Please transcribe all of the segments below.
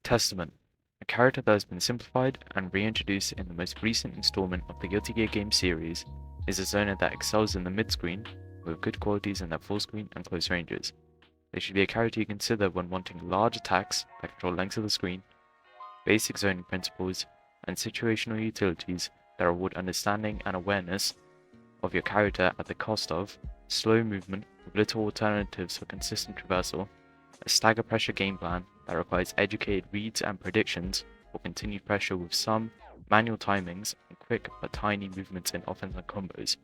Testament, a character that has been simplified and reintroduced in the most recent installment of the Guilty Gear game series, is a zoner that excels in the mid-screen with good qualities in their full screen and close ranges. They should be a character you consider when wanting large attacks that control lengths of the screen, basic zoning principles, and situational utilities that reward understanding and awareness of your character at the cost of slow movement with little alternatives for consistent traversal, a stagger pressure game plan that requires educated reads and predictions for continued pressure with some manual timings and quick but tiny movements in offense and combos.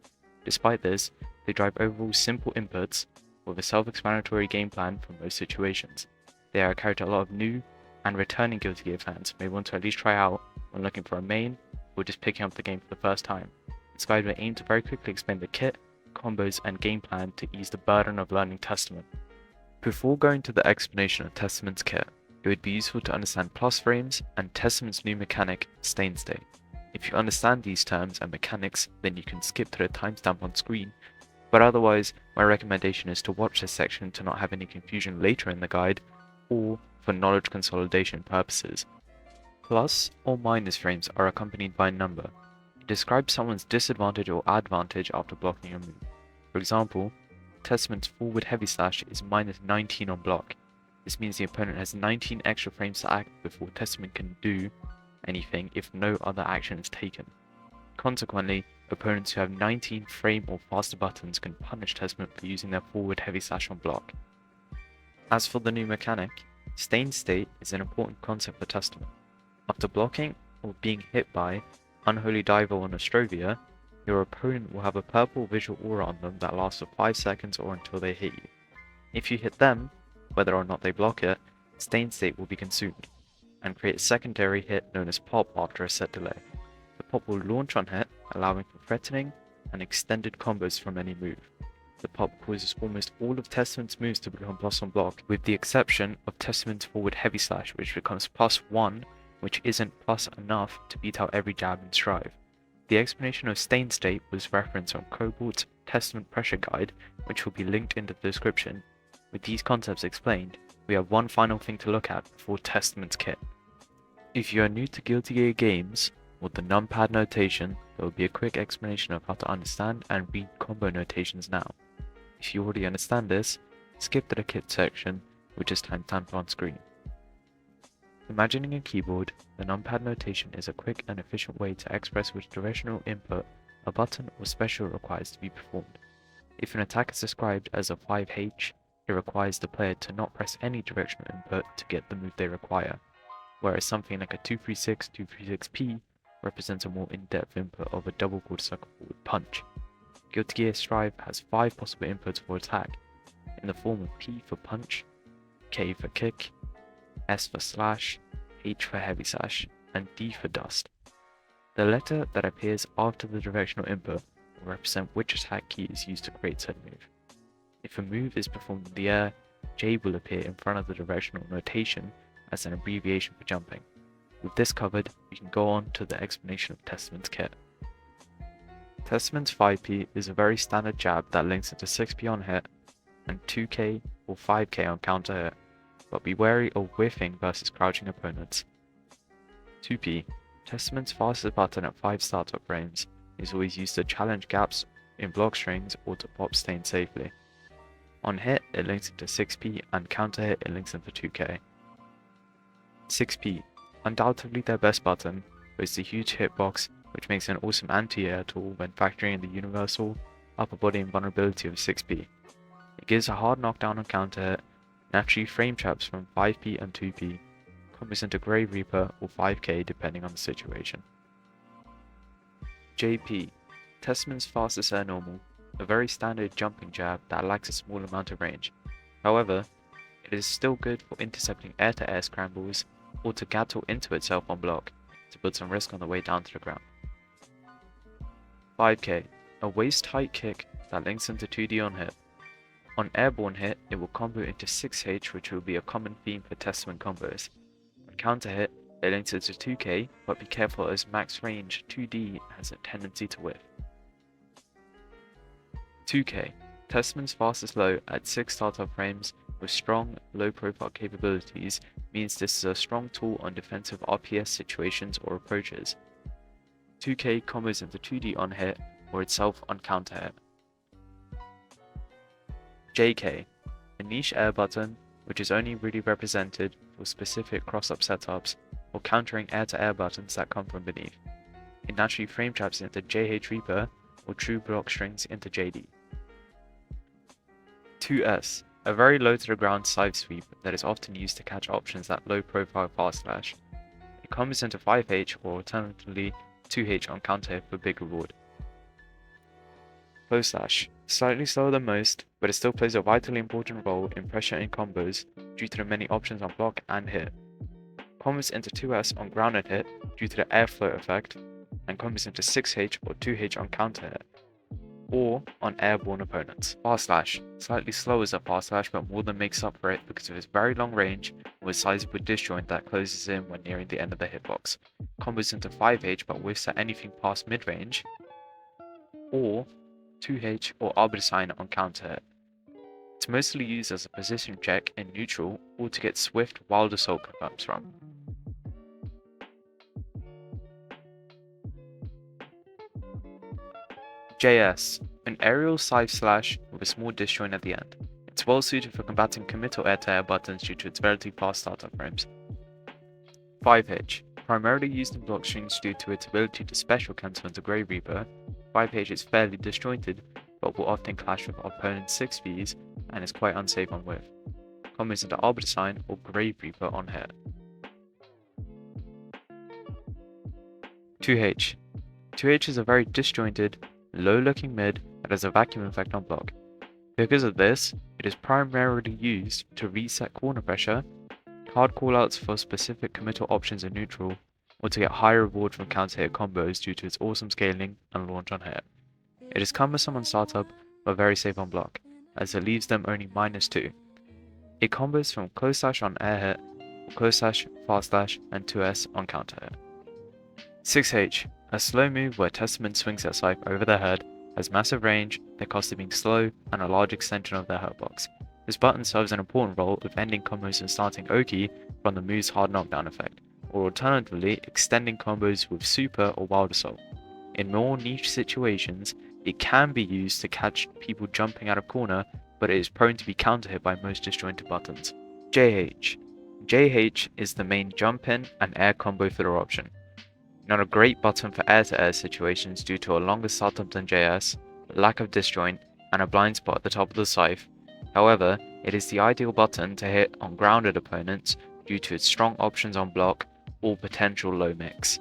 Despite this, they drive overall simple inputs with a self-explanatory game plan for most situations. They are a character a lot of new and returning Guilty Gear fans may want to at least try out when looking for a main or just picking up the game for the first time. This guide will aim to very quickly explain the kit, combos, and game plan to ease the burden of learning Testament. Before going to the explanation of Testament's kit, it would be useful to understand plus frames and Testament's new mechanic, Stain State. If you understand these terms and mechanics, then you can skip to the timestamp on screen, but otherwise, my recommendation is to watch this section to not have any confusion later in the guide, or for knowledge consolidation purposes. Plus or minus frames are accompanied by a number. It describes someone's disadvantage or advantage after blocking a move. For example, Testament's forward heavy slash is minus 19 on block. This means the opponent has 19 extra frames to act before Testament can do anything if no other action is taken. Consequently, opponents who have 19 frame or faster buttons can punish Testament for using their forward heavy slash on block. As for the new mechanic, Stain State is an important concept for Testament. After blocking or being hit by Unholy Diver or Nostrovia, your opponent will have a purple visual aura on them that lasts for 5 seconds or until they hit you. If you hit them, whether or not they block it, Stain State will be consumed, and create a secondary hit known as Pop after a set delay. The Pop will launch on hit, allowing for threatening and extended combos from any move. The Pop causes almost all of Testament's moves to become plus on block, with the exception of Testament's forward heavy slash, which becomes +1, which isn't plus enough to beat out every jab and strive. The explanation of Stain State was referenced on Cobalt's Testament Pressure Guide, which will be linked in the description. With these concepts explained, we have one final thing to look at before Testament's kit. If you are new to Guilty Gear games, or the Numpad notation, there will be a quick explanation of how to understand and read combo notations now. If you already understand this, skip to the kit section, which is timestamped on screen. Imagining a keyboard, the Numpad notation is a quick and efficient way to express which directional input a button or special requires to be performed. If an attack is described as a 5H, it requires the player to not press any directional input to get the move they require, whereas something like a 236, 236P represents a more in-depth input of a double quarter circle forward punch. Guilty Gear Strive has 5 possible inputs for attack, in the form of P for punch, K for kick, S for slash, H for heavy slash, and D for dust. The letter that appears after the directional input will represent which attack key is used to create said move. If a move is performed in the air, J will appear in front of the directional notation as an abbreviation for jumping. With this covered, we can go on to the explanation of Testament's kit. Testament's 5P is a very standard jab that links into 6P on hit and 2K or 5K on counter hit, but be wary of whiffing versus crouching opponents. 2P, Testament's fastest button at 5 startup frames, is always used to challenge gaps in block strings or to pop stain safely. On hit, it links into 6P, and counter hit, it links into 2K. 6P, undoubtedly their best button, boasts a huge hitbox, which makes an awesome anti-air tool when factoring in the universal upper body invulnerability of 6P. It gives a hard knockdown on counter hit, naturally frame traps from 5P and 2P, combos into Grave Reaper or 5K depending on the situation. JP, Testament's fastest air normal, a very standard jumping jab that lacks a small amount of range. However, it is still good for intercepting air-to-air scrambles or to gattle into itself on block to put some risk on the way down to the ground. 5K, a waist-height kick that links into 2D on hit. On airborne hit, it will combo into 6H, which will be a common theme for Testament combos. On counter hit, it links into 2K, but be careful as max range 2D has a tendency to whiff. 2K, Testament's fastest low at 6 startup frames with strong, low profile capabilities means this is a strong tool on defensive RPS situations or approaches. 2K combos into 2D on hit or itself on counter hit. JK, a niche air button which is only really represented for specific cross-up setups or countering air-to-air buttons that come from beneath. It naturally frame traps into JH Reaper or true block strings into JD. 2S, a very low to the ground side sweep that is often used to catch options that low profile fast slash. It comes into 5H or alternatively 2H on counter hit for big reward. Close slash, slightly slower than most, but it still plays a vitally important role in pressure in combos due to the many options on block and hit. Combos into 2S on grounded hit due to the airflow effect, and combos into 6H or 2H on counter hit, or on airborne opponents. Fast slash, slightly slower as a fast slash but more than makes up for it because of its very long range with sizable disjoint that closes in when nearing the end of the hitbox. Combos into 5H but whiffs at anything past mid-range, or 2H or Arbiter Sign on counter hit. It's mostly used as a position check in neutral or to get swift wild assault confirms from. JS, an aerial side slash with a small disjoint at the end. It's well suited for combating committal air-to-air buttons due to its relatively fast startup frames. 5H, primarily used in block strings due to its ability to special cancel into Grave Reaper. 5H is fairly disjointed, but will often clash with opponent's 6Vs and is quite unsafe on whiff. Combos into Arbiter Sign or Grave Reaper on hit. 2H. 2H is a very disjointed, low-looking mid that has a vacuum effect on block. Because of this, it is primarily used to reset corner pressure, hard callouts for specific committal options in neutral, or to get high reward from counter hit combos due to its awesome scaling and launch on hit. It is cumbersome on startup, but very safe on block, as it leaves them only -2. It combos from close slash on air hit, or close slash, fast slash, and 2S on counter hit. 6H, a slow move where Testament swings their scythe over their head, has massive range, their cost of being slow, and a large extension of their hurtbox. This button serves an important role of ending combos and starting Oki from the move's hard knockdown effect, or alternatively extending combos with super or wild assault. In more niche situations, it can be used to catch people jumping out of corner, but it is prone to be counter hit by most disjointed buttons. JH. JH is the main jump in and air combo filler option. Not a great button for air-to-air situations due to a longer startup than JS, lack of disjoint, and a blind spot at the top of the scythe. However, it is the ideal button to hit on grounded opponents due to its strong options on block or potential low mix.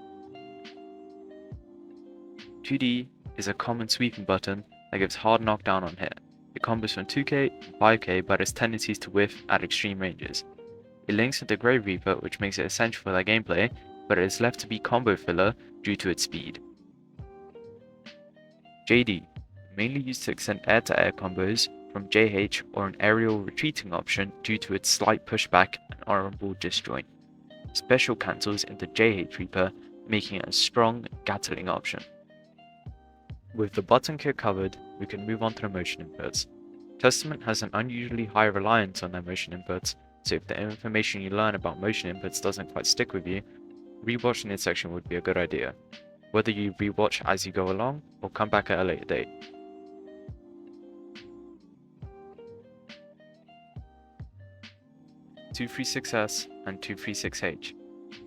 2D is a common sweeping button that gives hard knockdown on hit. It combos from 2K and 5K but has tendencies to whiff at extreme ranges. It links into Grave Reaper, which makes it essential for their gameplay, but it is left to be combo filler due to its speed. JD, mainly used to extend air-to-air combos from JH or an aerial retreating option due to its slight pushback and honorable disjoint. Special cancels into JH Reaper, making it a strong Gatling option. With the button kit covered, we can move on to the motion inputs. Testament has an unusually high reliance on their motion inputs, so if the information you learn about motion inputs doesn't quite stick with you, rewatching this section would be a good idea, whether you rewatch as you go along or come back at a later date. (236S) and (236H),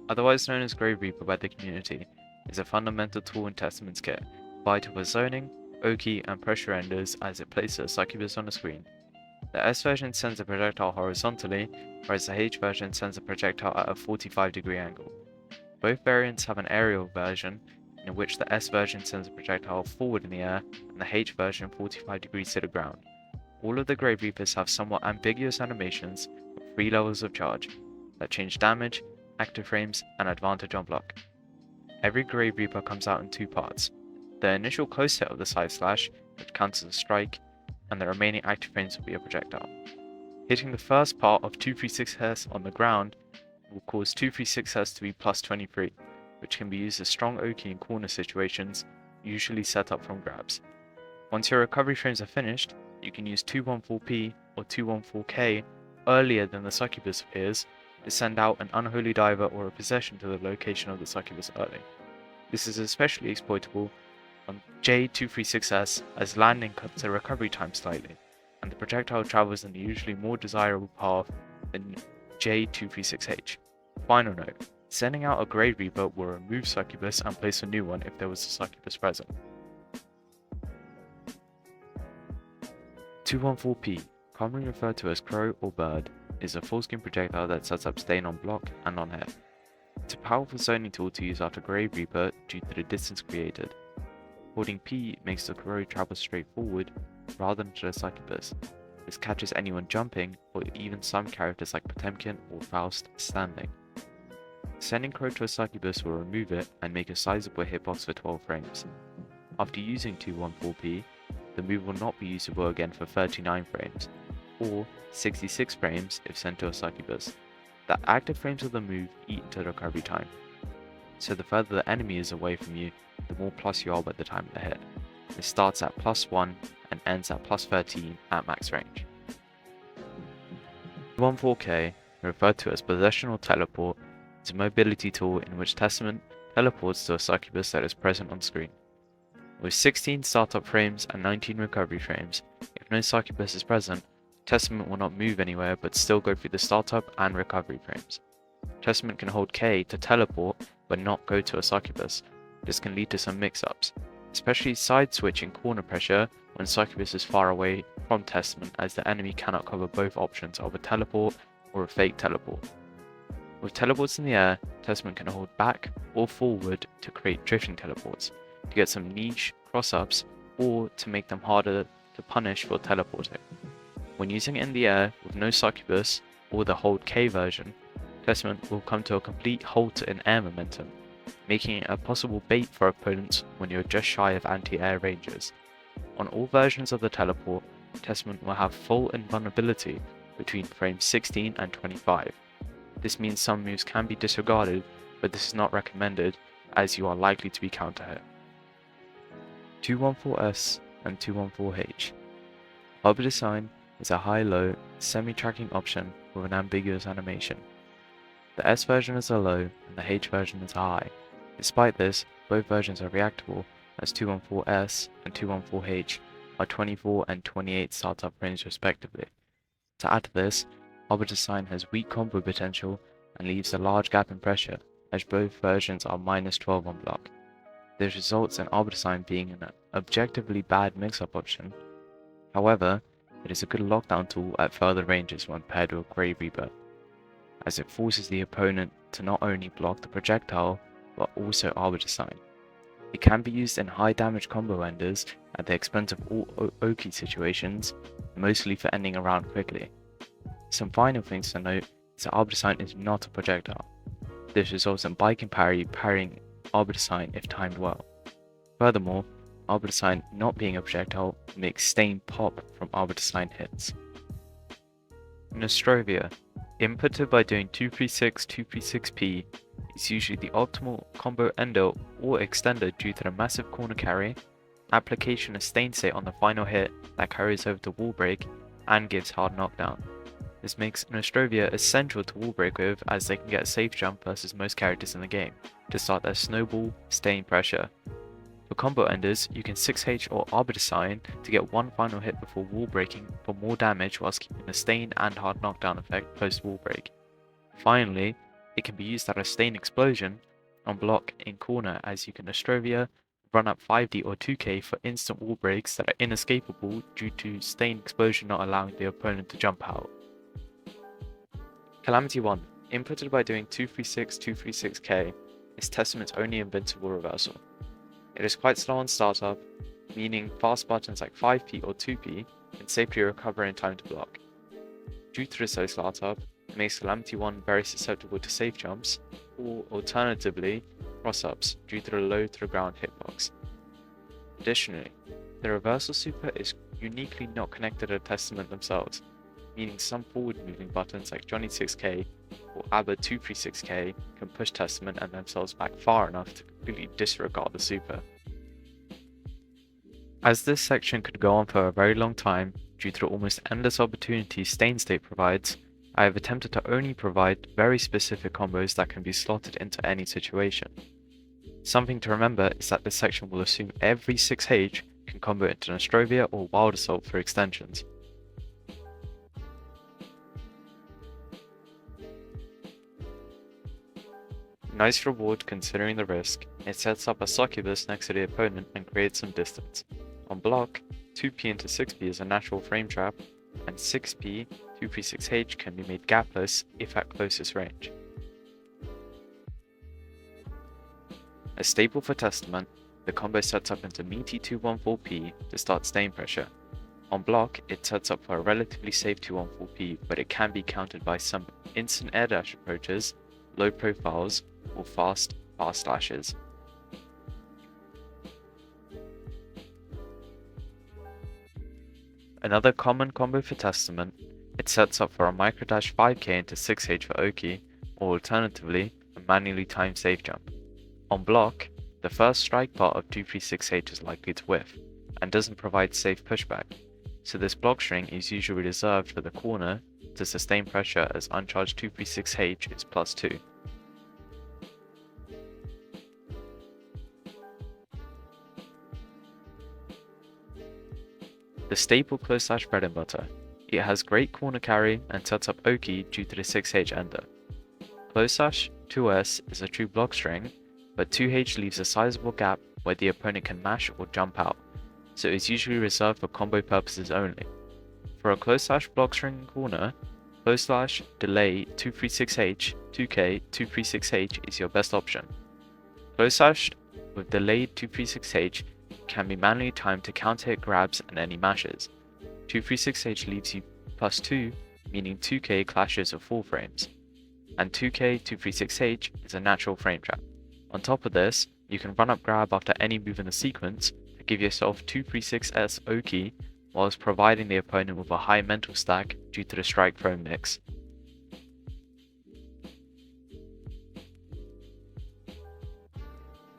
otherwise known as Grave Reaper by the community, is a fundamental tool in Testament's kit, vital for zoning, Oki, and pressure enders as it places a succubus on the screen. The S version sends a projectile horizontally, whereas the H version sends a projectile at a 45-degree angle. Both variants have an aerial version, in which the S version sends a projectile forward in the air, and the H version 45 degrees to the ground. All of the Grave Reapers have somewhat ambiguous animations with 3 levels of charge, that change damage, active frames, and advantage on block. Every Grave Reaper comes out in 2 parts. The initial close hit of the side slash, which counts as a strike, and the remaining active frames will be a projectile. Hitting the first part of 236S on the ground will cause 236S to be +23, which can be used as strong Oki in corner situations, usually set up from grabs. Once your recovery frames are finished, you can use 214P or 214K earlier than the succubus appears, is send out an unholy diver or a possession to the location of the succubus early. This is especially exploitable on J236S as landing cuts the recovery time slightly, and the projectile travels in a usually more desirable path than J236H. Final note, sending out a Grey Reaper will remove succubus and place a new one if there was a succubus present. 214P, commonly referred to as crow or bird, is a full-screen projectile that sets up stain on block and on head. It's a powerful zoning tool to use after Grey Reaper due to the distance created. Holding P makes the crow travel straight forward rather than to the succubus. This catches anyone jumping or even some characters like Potemkin or Faust standing. Sending crow to a succubus will remove it and make a sizable hitbox for 12 frames. After using 214P, the move will not be usable again for 39 frames, or 66 frames if sent to a succubus. The active frames of the move eat into the recovery time, so the further the enemy is away from you, the more plus you are by the time of the hit. It starts at +1 and ends at +13 at max range. 14K, referred to as possession or teleport, is a mobility tool in which Testament teleports to a succubus that is present on screen. With 16 startup frames and 19 recovery frames, if no succubus is present, Testament will not move anywhere but still go through the startup and recovery frames. Testament can hold K to teleport but not go to a succubus. This can lead to some mix-ups, especially side-switching corner pressure when succubus is far away from Testament, as the enemy cannot cover both options of a teleport or a fake teleport. With teleports in the air, Testament can hold back or forward to create drifting teleports, to get some niche cross-ups, or to make them harder to punish for teleporting. When using it in the air with no succubus or the hold K version, Testament will come to a complete halt in air momentum, making it a possible bait for opponents when you're just shy of anti-air ranges. On all versions of the teleport, Testament will have full invulnerability between frames 16 and 25. This means some moves can be disregarded, but this is not recommended as you are likely to be counter-hit. 214S and 214H. Arbor Design is a high-low, semi-tracking option with an ambiguous animation. The S version is a low and the H version is a high. Despite this, both versions are reactable, as 214S and 214H are 24 and 28 startup frames respectively. To add to this, Arbor Design has weak combo potential and leaves a large gap in pressure, as both versions are -12 on block. This results in Arbor Design being an objectively bad mix-up option. However, it is a good lockdown tool at further ranges when paired with Grey Reaper, as it forces the opponent to not only block the projectile, but also Arbor Design. It can be used in high damage combo enders at the expense of all Oki situations, mostly for ending a round quickly. Some final things to note is that Arbor Design is not a projectile. This results in Bike and Parry parrying Arbor Design if timed well. Furthermore, Arbor Design not being a projectile makes Stain pop from Arbor Design hits. Nostrovia, inputted by doing 236-236P, is usually the optimal combo ender or extender due to the massive corner carry, application of Stain State on the final hit that carries over to wall break, and gives hard knockdown. This makes Nostrovia essential to wall break with, as they can get a safe jump versus most characters in the game, to start their snowball, Stain pressure. For combo enders, you can 6H or Arbor Design to get one final hit before wall breaking for more damage whilst keeping the Stain and hard knockdown effect post wall break. Finally, it can be used at a Stain explosion on block in corner, as you can Nostrovia, run up 5D or 2K for instant wall breaks that are inescapable due to Stain explosion not allowing the opponent to jump out. Calamity 1, inputted by doing 236-236K, is Testament's only invincible reversal. It is quite slow on startup, meaning fast buttons like 5P or 2P can safely recover in time to block. Due to the slow startup, it makes Calamity 1 very susceptible to safe jumps, or alternatively, cross-ups due to the low to the ground hitbox. Additionally, the reversal super is uniquely not connected to Testament themselves, meaning some forward moving buttons like Johnny 6K or ABBA 236K can push Testament and themselves back far enough to completely disregard the super. As this section could go on for a very long time due to the almost endless opportunities Stain State provides, I have attempted to only provide very specific combos that can be slotted into any situation. Something to remember is that this section will assume every 6H can combo into Nostrovia or Wild Assault for extensions. Nice reward considering the risk, it sets up a succubus next to the opponent and creates some distance. On block, 2p into 6p is a natural frame trap, and 6p, 2p6h can be made gapless if at closest range. A staple for Testament, the combo sets up into meaty 214p to start stain pressure. On block, it sets up for a relatively safe 214p, but it can be countered by some instant air dash approaches, low profiles, or fast slashes. Another common combo for Testament, it sets up for a microdash 5k into 6h for Oki, or alternatively, a manually timed safe jump. On block, the first strike part of 236H is likely to whiff, and doesn't provide safe pushback, so this block string is usually reserved for the corner to sustain pressure as uncharged 236H is +2. The staple close slash bread and butter. It has great corner carry and sets up Oki due to the 6H ender. Close slash 2S is a true block string, but 2H leaves a sizable gap where the opponent can mash or jump out, so it is usually reserved for combo purposes only. For a close slash block string corner, close slash delay 236H, 2K, 236H is your best option. Close slash with delayed 236H can be manually timed to counter hit grabs and any mashes. 236H leaves you +2, meaning 2K clashes of 4 frames, and 2K 236H is a natural frame trap. On top of this, you can run up grab after any move in the sequence to give yourself 236S Oki whilst providing the opponent with a high mental stack due to the strike throw mix.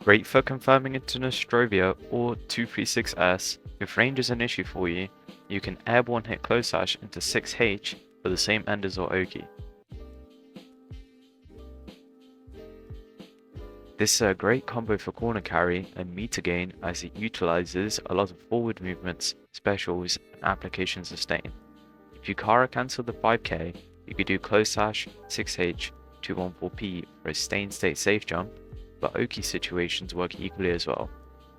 Great for confirming into Nostrovia or 236S. If range is an issue for you, you can airborne hit close slash into 6H for the same enders or Oki. This is a great combo for corner carry and meter gain as it utilizes a lot of forward movements, specials, and applications of stain. If you Kara cancel the 5k, you could do close slash 6H 214p for a stain state safe jump, but Oki situations work equally as well.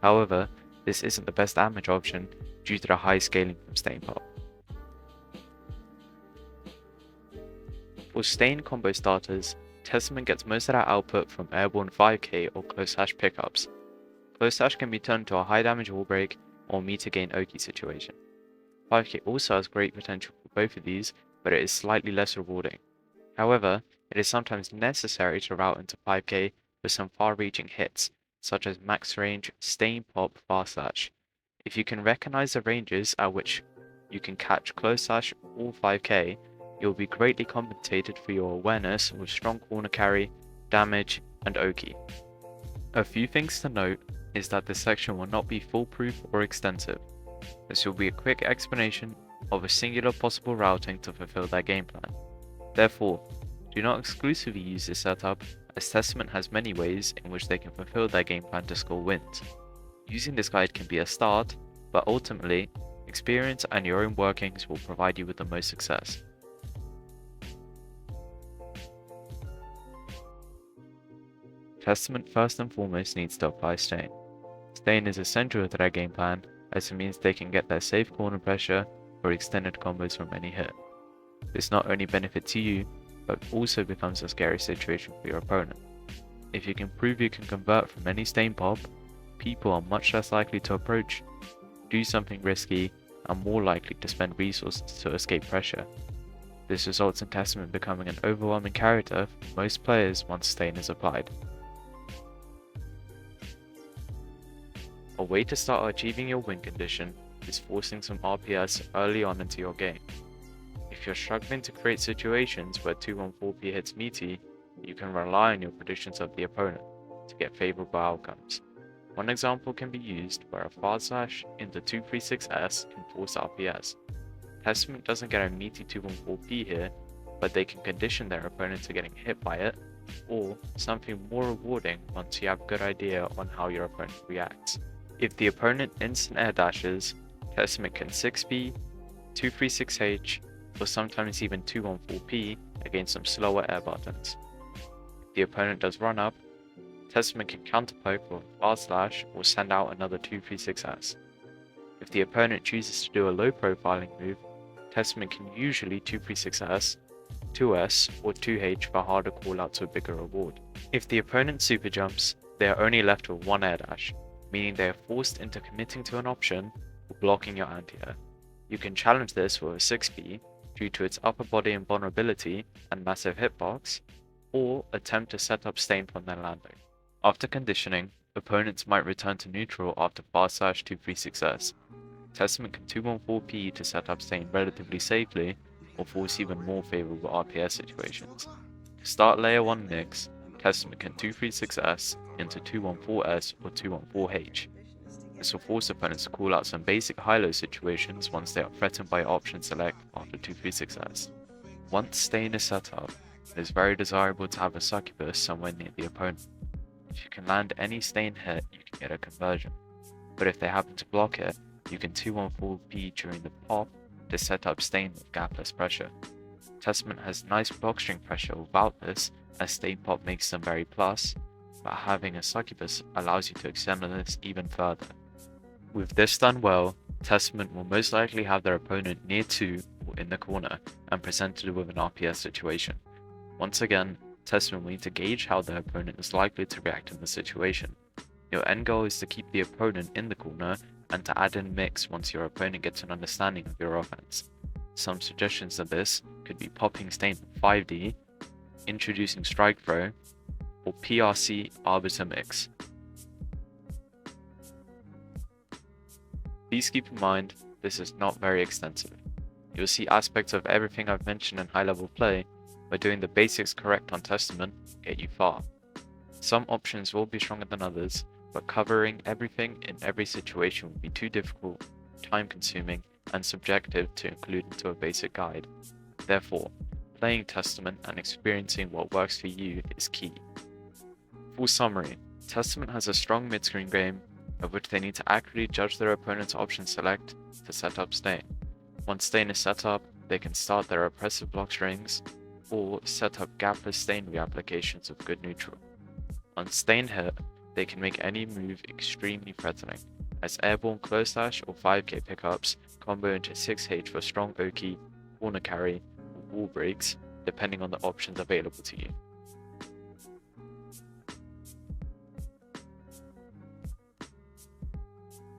However, this isn't the best damage option due to the high scaling from stain pop. For stain combo starters, Testament gets most of that output from airborne 5k or close slash pickups. Close slash can be turned to a high damage wall break or meter gain Oki situation. 5k also has great potential for both of these, but it is slightly less rewarding. However, it is sometimes necessary to route into 5k with some far-reaching hits, such as max range, stain pop, fast slash. If you can recognize the ranges at which you can catch close slash or 5k, you'll be greatly compensated for your awareness with strong corner carry, damage, and Oki. A few things to note is that this section will not be foolproof or extensive. This will be a quick explanation of a singular possible routing to fulfill their game plan. Therefore, do not exclusively use this setup, as Testament has many ways in which they can fulfill their game plan to score wins. Using this guide can be a start, but ultimately, experience and your own workings will provide you with the most success. Testament first and foremost needs to apply Stain. Stain is essential to their game plan, as it means they can get their safe corner pressure or extended combos from any hit. This not only benefits you, but also becomes a scary situation for your opponent. If you can prove you can convert from any stain pop, people are much less likely to approach, do something risky, and more likely to spend resources to escape pressure. This results in Testament becoming an overwhelming character for most players once Stain is applied. A way to start achieving your win condition is forcing some RPS early on into your game. If you're struggling to create situations where 214p hits meaty, you can rely on your predictions of the opponent to get favorable outcomes. One example can be used where a fast slash into 236S can force RPS. Testament doesn't get a meaty 214p here, but they can condition their opponent to getting hit by it, or something more rewarding once you have a good idea on how your opponent reacts. If the opponent instant air dashes, Testament can 6B, 236H, or sometimes even 214P against some slower air buttons. If the opponent does run up, Testament can counterpoke with R slash or send out another 236S. If the opponent chooses to do a low profiling move, Testament can usually 236S, 2S, or 2H for harder callouts with bigger reward. If the opponent super jumps, they are only left with one air dash, meaning they are forced into committing to an option or blocking your anti-air. You can challenge this with a 6B due to its upper body invulnerability and massive hitbox, or attempt to set up stain from their landing. After conditioning, opponents might return to neutral after fast slash 236S. Testament can 214P to set up stain relatively safely, or force even more favorable RPS situations. To start layer 1 mix, Testament can 236S into 214S or 214H. This will force opponents to call out some basic high-low situations once they are threatened by option select after 236S. Once stain is set up, it is very desirable to have a succubus somewhere near the opponent. If you can land any stain hit, you can get a conversion, but if they happen to block it, you can 214P during the pop to set up stain with gapless pressure. Testament has nice blockstring pressure without this, as stain pop makes them very plus, but having a succubus allows you to extend this even further. With this done well, Testament will most likely have their opponent near 2 or in the corner and presented with an RPS situation. Once again, Testament will need to gauge how their opponent is likely to react in the situation. Your end goal is to keep the opponent in the corner and to add in mix once your opponent gets an understanding of your offense. Some suggestions of this could be popping stain with 5D, introducing strike throw, or PRC arbiter mix. Please keep in mind, this is not very extensive. You'll see aspects of everything I've mentioned in high-level play, but doing the basics correct on Testament get you far. Some options will be stronger than others, but covering everything in every situation would be too difficult, time-consuming, and subjective to include into a basic guide. Therefore, playing Testament and experiencing what works for you is key. Full summary, Testament has a strong mid-screen game, of which they need to accurately judge their opponent's option select to set up stain. Once stain is set up, they can start their oppressive block strings, or set up gapless stain reapplications with good neutral. On stain hit, they can make any move extremely threatening, as airborne close slash or 5k pickups combo into 6H for strong Oki, corner carry, or wall breaks, depending on the options available to you.